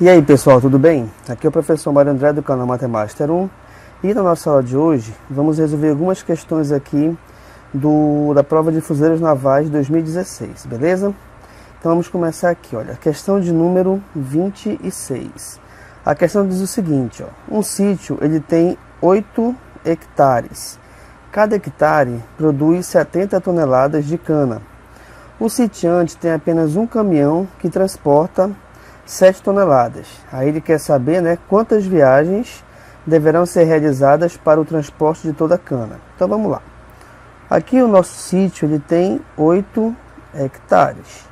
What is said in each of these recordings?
E aí pessoal, tudo bem? Aqui é o professor Mário André do canal Matemática 1 e na nossa aula de hoje vamos resolver algumas questões aqui da prova de fuzileiros navais 2016, beleza? Então vamos começar aqui, olha, questão de número 26. A questão diz o seguinte, ó, um sítio ele tem 8 hectares, cada hectare produz 70 toneladas de cana. O sitiante tem apenas um caminhão que transporta 7 toneladas. Aí ele quer saber, né, quantas viagens deverão ser realizadas para o transporte de toda a cana. Então vamos lá. Aqui o nosso sítio ele tem 8 hectares.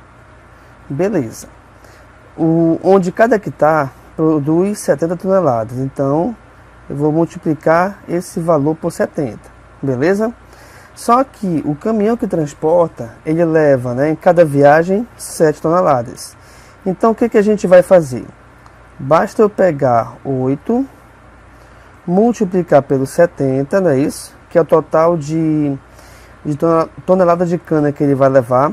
Beleza. Onde cada hectare produz 70 toneladas. Então eu vou multiplicar esse valor por 70. Beleza? Só que o caminhão que transporta, ele leva, né, em cada viagem 7 toneladas. Então, o que a gente vai fazer? Basta eu pegar 8, multiplicar pelo 70, não é isso? Que é o total de tonelada de cana que ele vai levar.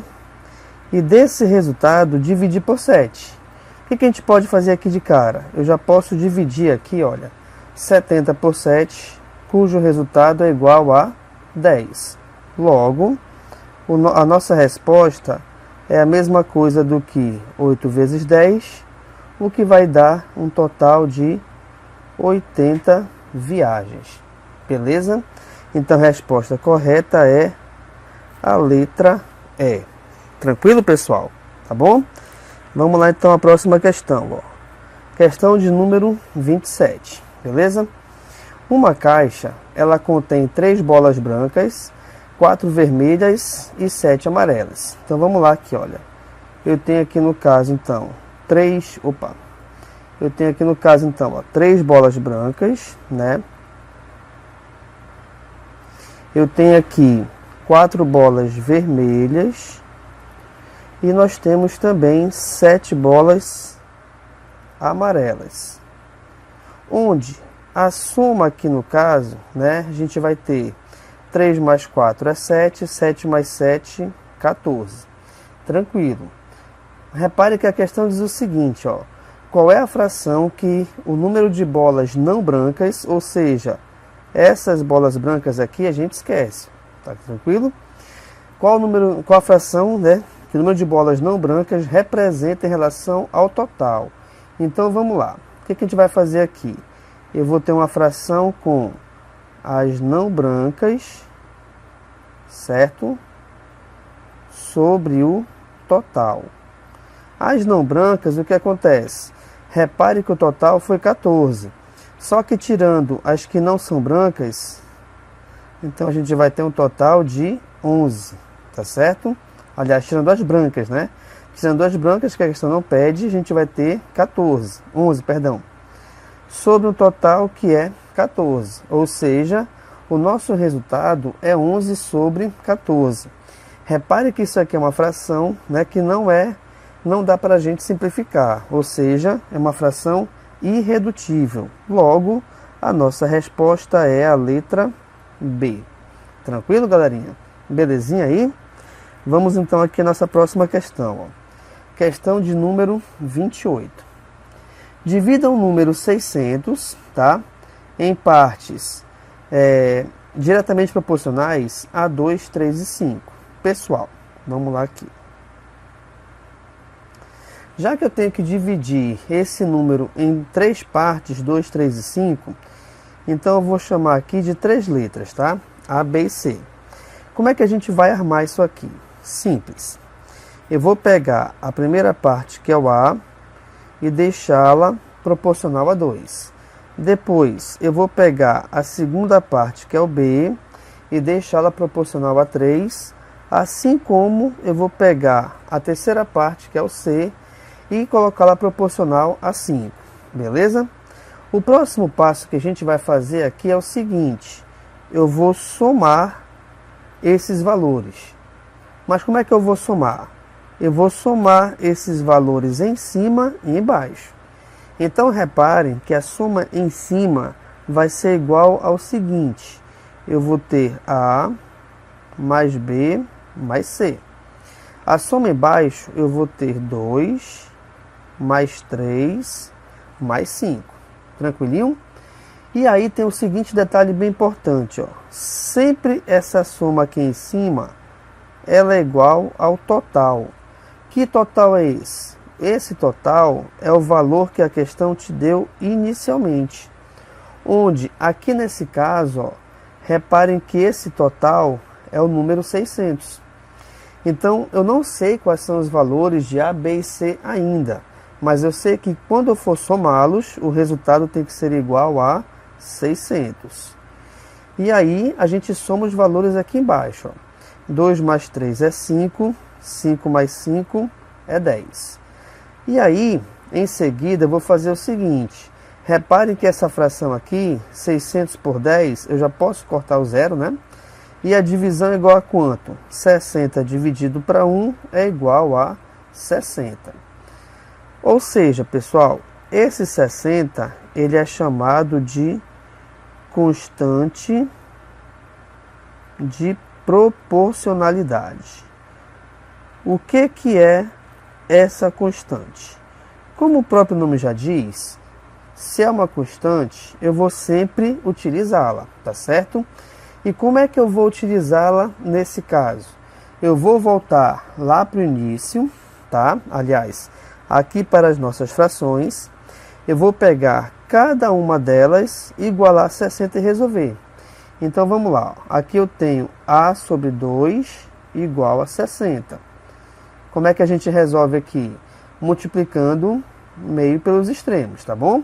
E desse resultado, dividir por 7. O que a gente pode fazer aqui de cara? Eu já posso dividir aqui, olha, 70 por 7, cujo resultado é igual a 10. Logo, a nossa resposta é a mesma coisa do que 8 vezes 10, o que vai dar um total de 80 viagens. Beleza? Então a resposta correta é a letra E. Tranquilo, pessoal? Tá bom? Vamos lá então à próxima questão. Ó. Questão de número 27. Beleza? Uma caixa, ela contém 3 bolas brancas, 4 vermelhas e 7 amarelas. Então vamos lá aqui, olha. Eu tenho aqui no caso então 3 bolas brancas, né? Eu tenho aqui 4 bolas vermelhas e nós temos também 7 bolas amarelas. Onde a soma aqui no caso, né, a gente vai ter 3 mais 4 é 7, 7 mais 7, 14. Tranquilo. Repare que a questão diz o seguinte, ó. Qual é a fração que o número de bolas não brancas, ou seja, essas bolas brancas aqui a gente esquece. Tá tranquilo? Qual a fração, né, que o número de bolas não brancas representa em relação ao total? Então vamos lá. O que a gente vai fazer aqui? Eu vou ter uma fração com as não brancas, certo? Sobre o total. As não brancas, o que acontece? Repare que o total foi 14. Só que tirando as que não são brancas, então a gente vai ter um total de 11. Tá certo? Aliás, tirando as brancas, né? Tirando as brancas, que a questão não pede, a gente vai ter 11, perdão. Sobre um total que é 14. Ou seja, o nosso resultado é 11 sobre 14. Repare que isso aqui é uma fração, né, que não dá para a gente simplificar. Ou seja, é uma fração irredutível. Logo, a nossa resposta é a letra B. Tranquilo, galerinha? Belezinha aí? Vamos então aqui à nossa próxima questão. Ó. Questão de número 28. Divida o número 600, tá, em partes diretamente proporcionais a 2, 3 e 5. Pessoal, vamos lá aqui. Já que eu tenho que dividir esse número em 3 partes, 2, 3 e 5, então eu vou chamar aqui de 3 letras, tá? A, B e C. Como é que a gente vai armar isso aqui? Simples. Eu vou pegar a primeira parte, que é o A, e deixá-la proporcional a 2. Depois, eu vou pegar a segunda parte, que é o B, e deixá-la proporcional a 3, assim como eu vou pegar a terceira parte, que é o C, e colocá-la proporcional a 5. Beleza? O próximo passo que a gente vai fazer aqui é o seguinte: eu vou somar esses valores. Mas como é que eu vou somar? Eu vou somar esses valores em cima e embaixo. Então reparem que a soma em cima vai ser igual ao seguinte: eu vou ter A mais B mais C. A soma embaixo eu vou ter 2 mais 3 mais 5. Tranquilinho? E aí tem o seguinte detalhe bem importante, ó. Sempre essa soma aqui em cima, ela é igual ao total. Que total é esse? Esse total é o valor que a questão te deu inicialmente. Onde, aqui nesse caso, ó, reparem que esse total é o número 600. Então, eu não sei quais são os valores de A, B e C ainda. Mas eu sei que quando eu for somá-los, o resultado tem que ser igual a 600. E aí, a gente soma os valores aqui embaixo. Ó. 2 mais 3 é 5, 5 mais 5 é 10. E aí, em seguida, eu vou fazer o seguinte. Reparem que essa fração aqui, 600 por 10, eu já posso cortar o zero, né? E a divisão é igual a quanto? 60 dividido para 1 é igual a 60. Ou seja, pessoal, esse 60, ele é chamado de constante de proporcionalidade. O que é essa constante? Como o próprio nome já diz, se é uma constante, eu vou sempre utilizá-la, tá certo? E como é que eu vou utilizá-la nesse caso? Eu vou voltar lá para o início, tá? Aliás, aqui para as nossas frações, eu vou pegar cada uma delas, igualar a 60 e resolver. Então vamos lá, aqui eu tenho A sobre 2 igual a 60. Como é que a gente resolve aqui? Multiplicando meio pelos extremos, tá bom?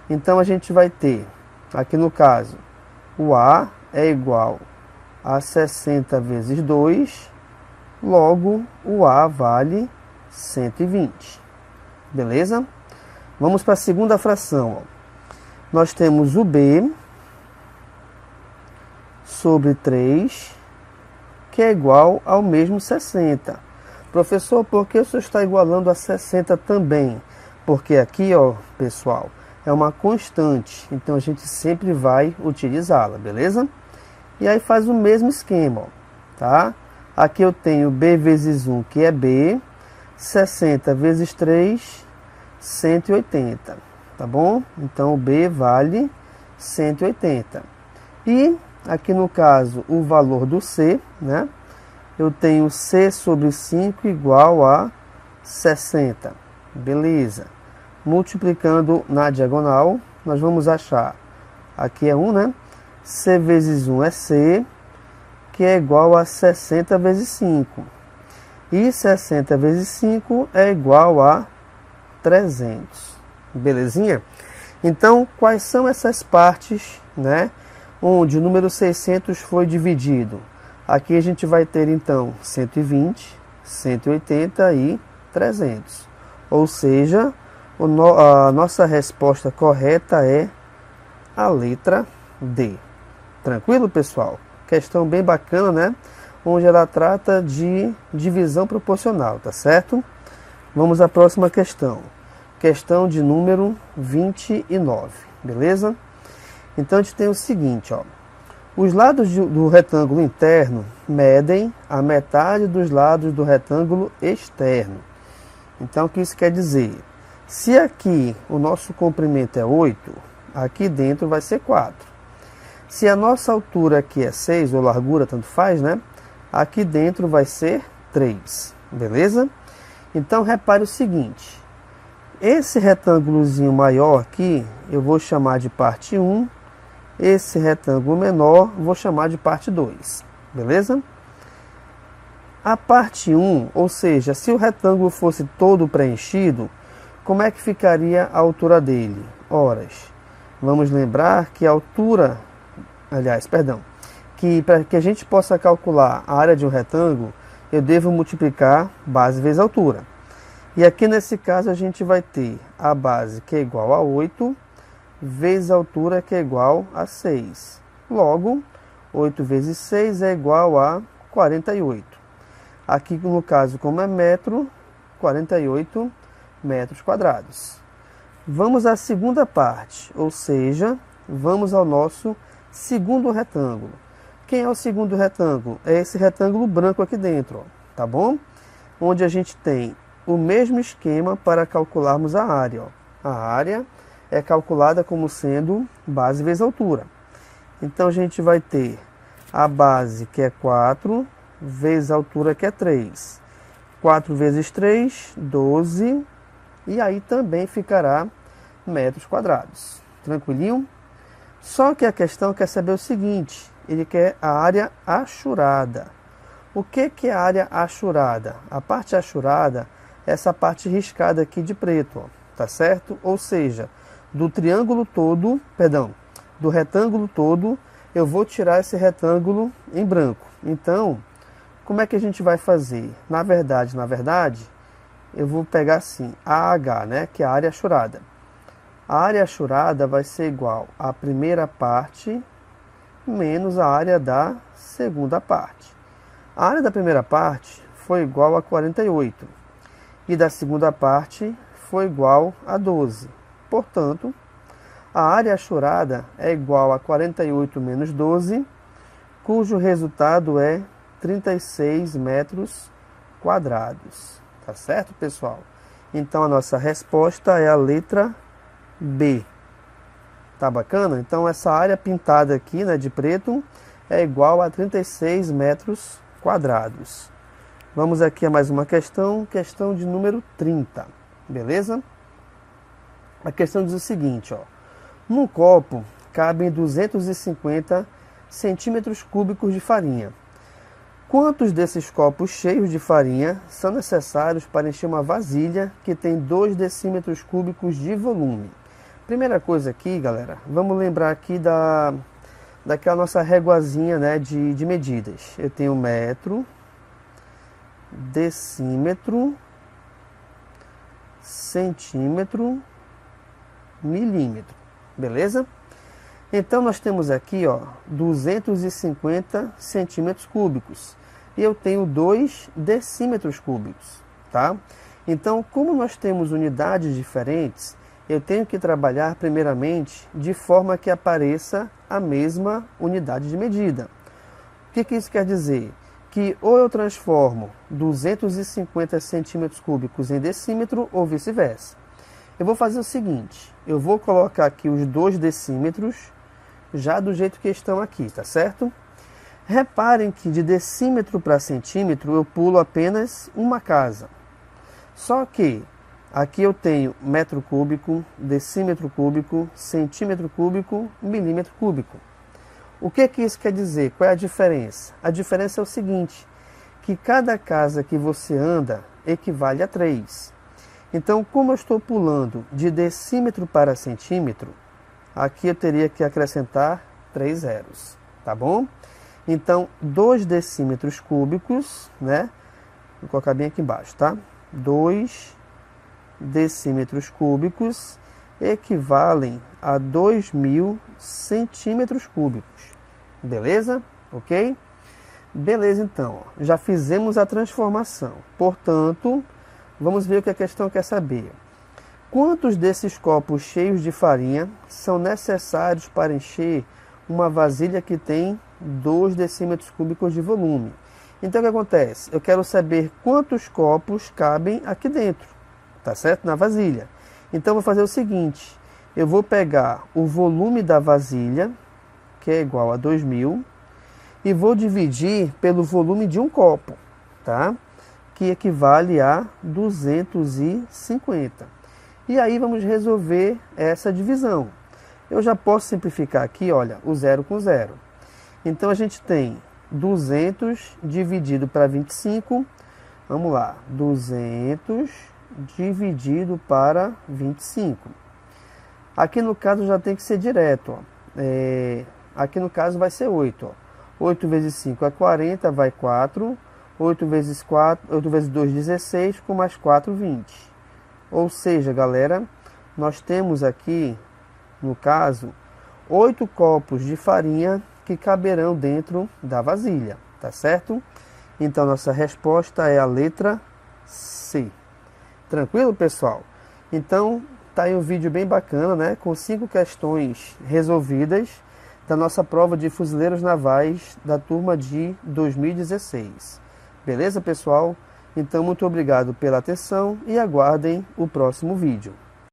Então a gente vai ter, aqui no caso, o A é igual a 60 vezes 2, logo o A vale 120. Beleza? Vamos para a segunda fração. Ó. Nós temos o B sobre 3, que é igual ao mesmo 60. Professor, por que o senhor está igualando a 60 também? Porque aqui, ó, pessoal, é uma constante, então a gente sempre vai utilizá-la, beleza? E aí faz o mesmo esquema, ó, tá? Aqui eu tenho B vezes 1, que é B, 60 vezes 3, 180, tá bom? Então o B vale 180. E aqui no caso, o valor do C, né? Eu tenho C sobre 5 igual a 60, beleza? Multiplicando na diagonal, nós vamos achar, aqui é 1, né? C vezes 1 é C, que é igual a 60 vezes 5. E 60 vezes 5 é igual a 300. Belezinha? Então, quais são essas partes, né? Onde o número 600 foi dividido? Aqui a gente vai ter, então, 120, 180 e 300. Ou seja, a nossa resposta correta é a letra D. Tranquilo, pessoal? Questão bem bacana, né? Onde ela trata de divisão proporcional, tá certo? Vamos à próxima questão. Questão de número 29, beleza? Então a gente tem o seguinte, ó. Os lados do retângulo interno medem a metade dos lados do retângulo externo. Então o que isso quer dizer? Se aqui o nosso comprimento é 8, aqui dentro vai ser 4. Se a nossa altura aqui é 6, ou largura, tanto faz, né? Aqui dentro vai ser 3, beleza? Então repare o seguinte, esse retângulozinho maior aqui, eu vou chamar de parte 1, esse retângulo menor, vou chamar de parte 2, beleza? A parte 1, ou seja, se o retângulo fosse todo preenchido, como é que ficaria a altura dele? Horas. Vamos lembrar que a altura, que para que a gente possa calcular a área de um retângulo, eu devo multiplicar base vezes altura. E aqui nesse caso a gente vai ter a base que é igual a 8, vezes a altura que é igual a 6. Logo, 8 vezes 6 é igual a 48. Aqui no caso, como é metro, 48 metros quadrados. Vamos à segunda parte, ou seja, vamos ao nosso segundo retângulo. Quem é o segundo retângulo? É esse retângulo branco aqui dentro, ó, tá bom? Onde a gente tem o mesmo esquema para calcularmos a área. Ó. A área é calculada como sendo base vezes altura. Então a gente vai ter a base, que é 4, vezes a altura, que é 3. 4 vezes 3, 12, e aí também ficará metros quadrados. Tranquilinho? Só que a questão quer saber o seguinte, ele quer a área achurada. O que é a área achurada? A parte achurada é essa parte riscada aqui de preto, ó, tá certo? Ou seja, do triângulo todo, perdão, do retângulo todo, eu vou tirar esse retângulo em branco. Então, como é que a gente vai fazer? Na verdade, eu vou pegar assim, AH, né, que é a área achurada. A área achurada vai ser igual à primeira parte menos a área da segunda parte. A área da primeira parte foi igual a 48 e da segunda parte foi igual a 12. Portanto, a área achurada é igual a 48 menos 12, cujo resultado é 36 metros quadrados. Tá certo, pessoal? Então, a nossa resposta é a letra B. Tá bacana? Então, essa área pintada aqui, né, de preto é igual a 36 metros quadrados. Vamos aqui a mais uma questão de número 30. Beleza? A questão diz o seguinte, ó. Num copo cabem 250 centímetros cúbicos de farinha. Quantos desses copos cheios de farinha são necessários para encher uma vasilha que tem 2 decímetros cúbicos de volume? Primeira coisa aqui, galera, vamos lembrar aqui daquela nossa réguazinha, né, de medidas. Eu tenho metro, decímetro, centímetro, milímetro, beleza? Então nós temos aqui, ó, 250 centímetros cúbicos e eu tenho 2 decímetros cúbicos, tá? Então, como nós temos unidades diferentes, eu tenho que trabalhar primeiramente de forma que apareça a mesma unidade de medida. O que isso quer dizer? Que ou eu transformo 250 centímetros cúbicos em decímetro ou vice-versa. Eu vou fazer o seguinte, eu vou colocar aqui os 2 decímetros já do jeito que estão aqui, tá certo? Reparem que de decímetro para centímetro eu pulo apenas uma casa. Só que aqui eu tenho metro cúbico, decímetro cúbico, centímetro cúbico, milímetro cúbico. O que isso quer dizer? Qual é a diferença? A diferença é o seguinte, que cada casa que você anda equivale a 3. Então, como eu estou pulando de decímetro para centímetro, aqui eu teria que acrescentar 3 zeros, tá bom? Então, 2 decímetros cúbicos, né? Vou colocar bem aqui embaixo, tá? 2 decímetros cúbicos equivalem a 2.000 centímetros cúbicos. Beleza? Ok? Beleza, então. Ó, já fizemos a transformação. Portanto, vamos ver o que a questão quer saber. Quantos desses copos cheios de farinha são necessários para encher uma vasilha que tem 2 decímetros cúbicos de volume? Então, o que acontece? Eu quero saber quantos copos cabem aqui dentro, tá certo? Na vasilha. Então, eu vou fazer o seguinte. Eu vou pegar o volume da vasilha, que é igual a 2.000, e vou dividir pelo volume de um copo, tá? Que equivale a 250. E aí vamos resolver essa divisão. Eu já posso simplificar aqui, olha, o 0 com 0. Então a gente tem 200 dividido para 25. Vamos lá, 200 dividido para 25. Aqui no caso já tem que ser direto, ó. Aqui no caso vai ser 8. Ó. 8 vezes 5 é 40, vai 4. 8 vezes 2, 16, com mais 4, 20. Ou seja, galera, nós temos aqui, no caso, 8 copos de farinha que caberão dentro da vasilha, tá certo? Então, nossa resposta é a letra C. Tranquilo, pessoal? Então, tá aí um vídeo bem bacana, né? Com 5 questões resolvidas da nossa prova de fuzileiros navais da turma de 2016. Beleza, pessoal? Então, muito obrigado pela atenção e aguardem o próximo vídeo.